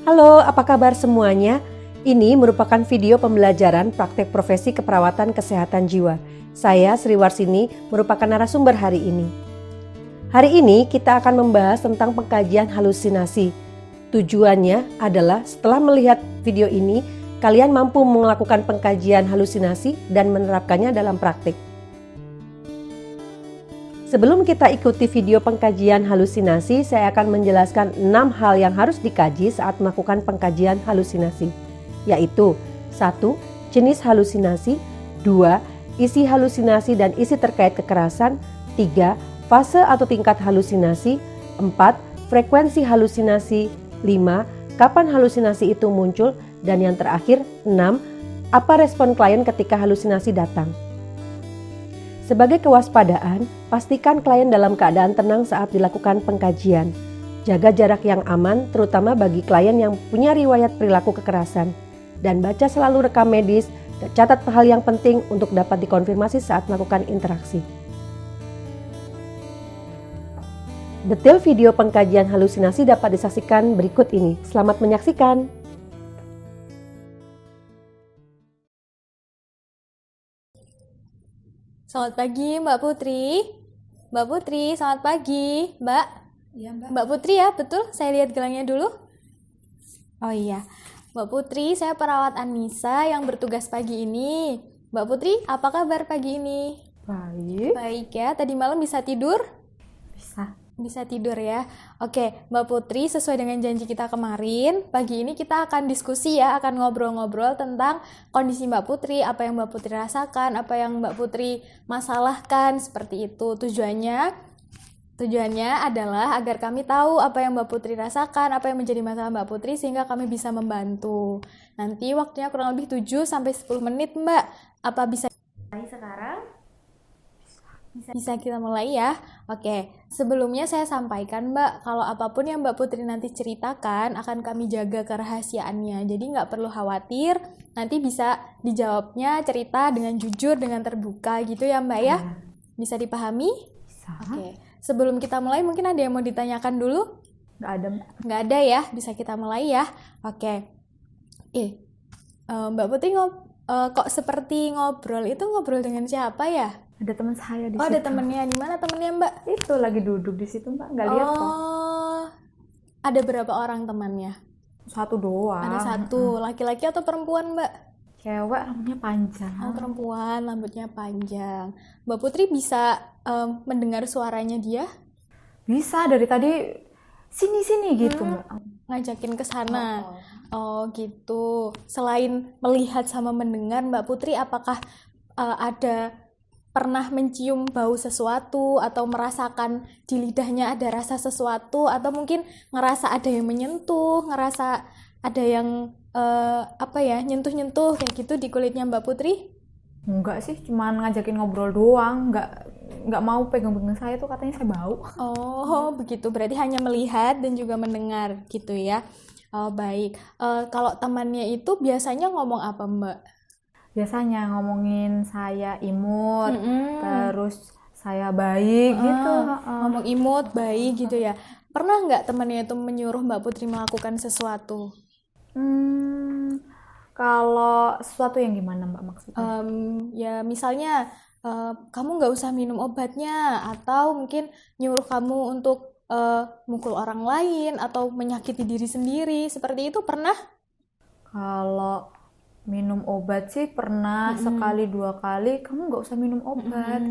Halo, apa kabar semuanya? Ini merupakan video pembelajaran praktek profesi keperawatan kesehatan jiwa. Saya Sri Warsini merupakan narasumber hari ini. Hari ini kita akan membahas tentang pengkajian halusinasi. Tujuannya adalah setelah melihat video ini, kalian mampu melakukan pengkajian halusinasi dan menerapkannya dalam praktik. Sebelum kita ikuti video pengkajian halusinasi, saya akan menjelaskan 6 hal yang harus dikaji saat melakukan pengkajian halusinasi, yaitu 1. Jenis halusinasi, 2. Isi halusinasi dan isi terkait kekerasan, 3. Fase atau tingkat halusinasi, 4. Frekuensi halusinasi, 5. Kapan halusinasi itu muncul, dan yang terakhir, 6. Apa respon klien ketika halusinasi datang. Sebagai kewaspadaan, pastikan klien dalam keadaan tenang saat dilakukan pengkajian. Jaga jarak yang aman, terutama bagi klien yang punya riwayat perilaku kekerasan. Dan baca selalu rekam medis dan catat hal yang penting untuk dapat dikonfirmasi saat melakukan interaksi. Detail video pengkajian halusinasi dapat disaksikan berikut ini. Selamat menyaksikan! Selamat pagi Mbak Putri. Mbak Putri, selamat pagi. Mbak? Iya, Mbak. Mbak Putri ya, betul? Saya lihat gelangnya dulu. Oh iya. Mbak Putri, saya perawat Anissa yang bertugas pagi ini. Mbak Putri, apa kabar pagi ini? Baik. Baik ya, tadi malam bisa tidur? Bisa. Bisa tidur ya. Oke, Mbak Putri, sesuai dengan janji kita kemarin, pagi ini kita akan diskusi ya, akan ngobrol-ngobrol tentang kondisi Mbak Putri, apa yang Mbak Putri rasakan, apa yang Mbak Putri masalahkan, seperti itu. Tujuannya adalah agar kami tahu apa yang Mbak Putri rasakan, apa yang menjadi masalah Mbak Putri, sehingga kami bisa membantu. Nanti waktunya kurang lebih 7-10 menit, Mbak. Apa bisa sekarang? Bisa kita mulai ya. Oke, sebelumnya saya sampaikan Mbak, kalau apapun yang Mbak Putri nanti ceritakan akan kami jaga kerahasiaannya. Jadi nggak perlu khawatir, nanti bisa dijawabnya cerita dengan jujur, dengan terbuka gitu ya Mbak ya. Bisa dipahami? Bisa. Oke, sebelum kita mulai mungkin ada yang mau ditanyakan dulu? Nggak ada, Mbak. Nggak ada ya, bisa kita mulai ya. Oke. Mbak Putri kok seperti ngobrol, itu ngobrol dengan siapa ya? Ada teman saya di situ. Oh, ada temennya. Di mana temennya, Mbak? Itu lagi duduk di situ, Mbak. Nggak lihat kok. Oh, ada berapa orang temannya? Satu doang. Ada satu, laki-laki atau perempuan, Mbak? Cewek, rambutnya panjang. Oh, perempuan, rambutnya panjang. Mbak Putri bisa mendengar suaranya dia? Bisa, dari tadi sini-sini gitu, Mbak. Ngajakin ke sana. Oh, gitu. Selain melihat sama mendengar, Mbak Putri apakah ada pernah mencium bau sesuatu atau merasakan di lidahnya ada rasa sesuatu, atau mungkin ngerasa ada yang menyentuh, ngerasa ada yang nyentuh-nyentuh kayak gitu di kulitnya Mbak Putri? Enggak sih, cuman ngajakin ngobrol doang. Nggak mau pegang-pegang saya tuh, katanya saya bau. Oh, begitu. Berarti hanya melihat dan juga mendengar gitu ya. Oh, baik. Kalau temannya itu biasanya ngomong apa, Mbak? Biasanya ngomongin saya imut, terus saya baik gitu. Ngomong imut, baik gitu ya. Pernah nggak temannya itu menyuruh Mbak Putri melakukan sesuatu? Kalau sesuatu yang gimana, Mbak, maksudnya? Ya misalnya kamu nggak usah minum obatnya, atau mungkin nyuruh kamu untuk mukul orang lain atau menyakiti diri sendiri, seperti itu pernah? Kalau minum obat sih pernah sekali 2 kali, kamu nggak usah minum obat.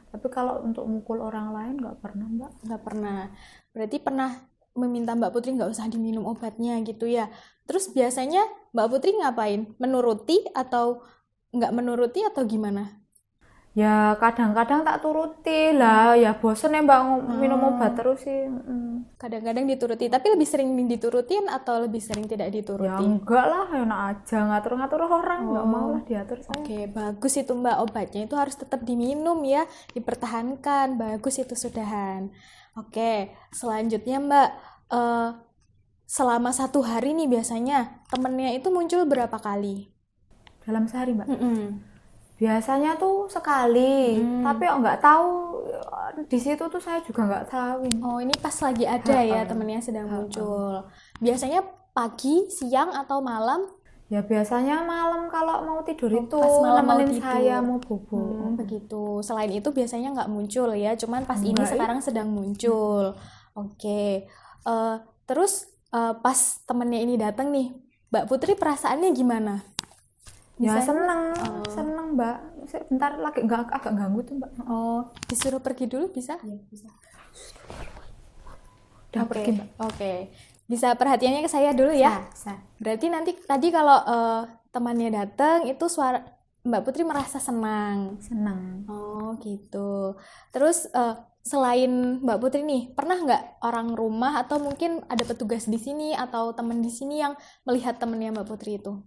Tapi kalau untuk mukul orang lain nggak pernah, Mbak. Nggak pernah. Berarti pernah meminta Mbak Putri nggak usah diminum obatnya gitu ya. Terus biasanya Mbak Putri ngapain? Menuruti atau nggak menuruti atau gimana? Ya kadang-kadang tak turuti lah, ya bosen ya Mbak minum obat terus sih. Kadang-kadang dituruti, tapi lebih sering diturutin atau lebih sering tidak Ya dituruti? enggak lah, enak aja ngatur-ngatur orang, nggak mau lah diatur saya. Oke, bagus itu Mbak, obatnya itu harus tetap diminum ya, dipertahankan, bagus itu sudahan. Oke, selanjutnya Mbak, selama 1 hari nih biasanya temennya itu muncul berapa kali? Dalam sehari, Mbak. Biasanya tuh sekali, tapi nggak tahu di situ tuh saya juga nggak tahu. Oh, ini pas lagi ada ya temennya sedang muncul. Biasanya pagi, siang, atau malam? Ya biasanya malam kalau mau tidur itu Pas malam mau nemenin tidur. saya mau bobo. Begitu. Selain itu biasanya nggak muncul ya, cuman pas ini sekarang sedang muncul. Oke. Terus pas temennya ini datang nih, Mbak Putri perasaannya gimana? Ya seneng Mbak. Bentar lagi agak ganggu tuh Mbak. Oh, disuruh pergi dulu bisa? Iya, bisa. Udah pergi Mbak. Oke. Bisa perhatiannya ke saya dulu ya? Bisa. Berarti nanti tadi kalau temannya datang itu suara Mbak Putri merasa senang. Seneng. Oh, gitu. Terus selain Mbak Putri nih, pernah nggak orang rumah atau mungkin ada petugas di sini atau teman di sini yang melihat temennya Mbak Putri itu?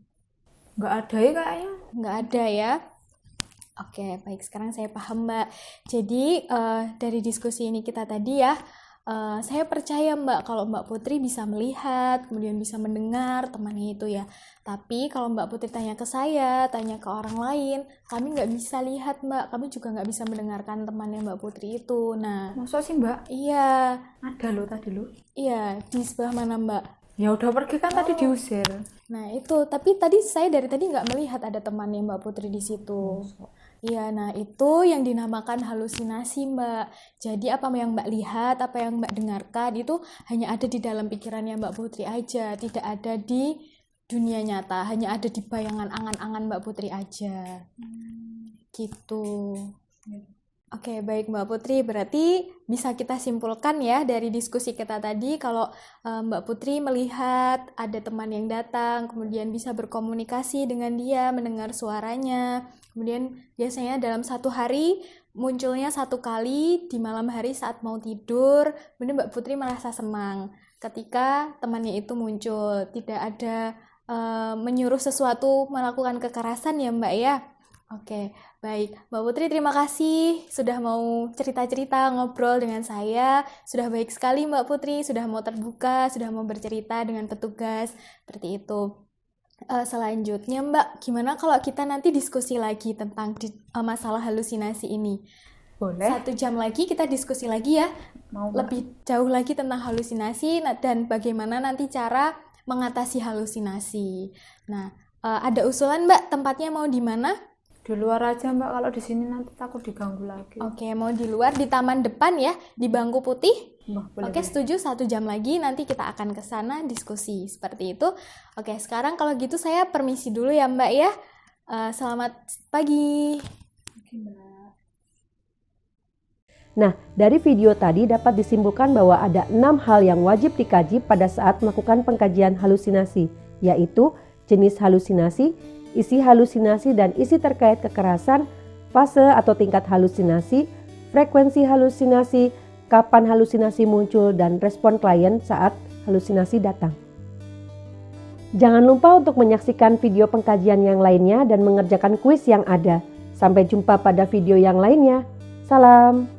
Nggak ada ya kayaknya. Nggak ada ya? Oke, baik. Sekarang saya paham, Mbak. Jadi, dari diskusi ini kita tadi ya, saya percaya Mbak kalau Mbak Putri bisa melihat, kemudian bisa mendengar temannya itu ya. Tapi kalau Mbak Putri tanya ke saya, tanya ke orang lain, kami nggak bisa lihat Mbak, kami juga nggak bisa mendengarkan temannya Mbak Putri itu. Nah, Masa sih Mbak? iya, Ada loh tadi loh. iya, di sebelah mana Mbak? Ya udah pergi kan tadi diusir. Nah itu, tapi tadi saya dari tadi nggak melihat ada temannya Mbak Putri di situ. Iya, nah itu yang dinamakan halusinasi Mbak. Jadi apa yang Mbak lihat, apa yang Mbak dengarkan itu hanya ada di dalam pikirannya Mbak Putri aja, tidak ada di dunia nyata, hanya ada di bayangan angan-angan Mbak Putri aja. Gitu. Oke, baik Mbak Putri, berarti bisa kita simpulkan ya dari diskusi kita tadi kalau Mbak Putri melihat ada teman yang datang, kemudian bisa berkomunikasi dengan dia, mendengar suaranya, kemudian biasanya dalam satu hari munculnya satu kali di malam hari saat mau tidur, kemudian Mbak Putri merasa senang ketika temannya itu muncul, tidak ada menyuruh sesuatu melakukan kekerasan ya Mbak ya. Oke, baik. Mbak Putri terima kasih sudah mau cerita-cerita, ngobrol dengan saya. Sudah baik sekali Mbak Putri, sudah mau terbuka, sudah mau bercerita dengan petugas. Seperti itu. Selanjutnya Mbak, gimana kalau kita nanti diskusi lagi tentang masalah halusinasi ini? Boleh. 1 jam lagi kita diskusi lagi ya. Mau Lebih jauh lagi tentang halusinasi dan bagaimana nanti cara mengatasi halusinasi. Nah, ada usulan Mbak, tempatnya mau di mana? Di luar aja Mbak, kalau di sini nanti takut diganggu lagi. Oke, mau di luar di taman depan ya, di bangku putih. Boleh, Oke, setuju. 1 jam lagi nanti kita akan ke sana diskusi seperti itu. Oke, sekarang kalau gitu saya permisi dulu ya Mbak ya. Selamat pagi. Nah, dari video tadi dapat disimpulkan bahwa ada 6 hal yang wajib dikaji pada saat melakukan pengkajian halusinasi, yaitu jenis halusinasi, isi halusinasi dan isi terkait kekerasan, fase atau tingkat halusinasi, frekuensi halusinasi, kapan halusinasi muncul, dan respon klien saat halusinasi datang. Jangan lupa untuk menyaksikan video pengkajian yang lainnya dan mengerjakan kuis yang ada. Sampai jumpa pada video yang lainnya. Salam.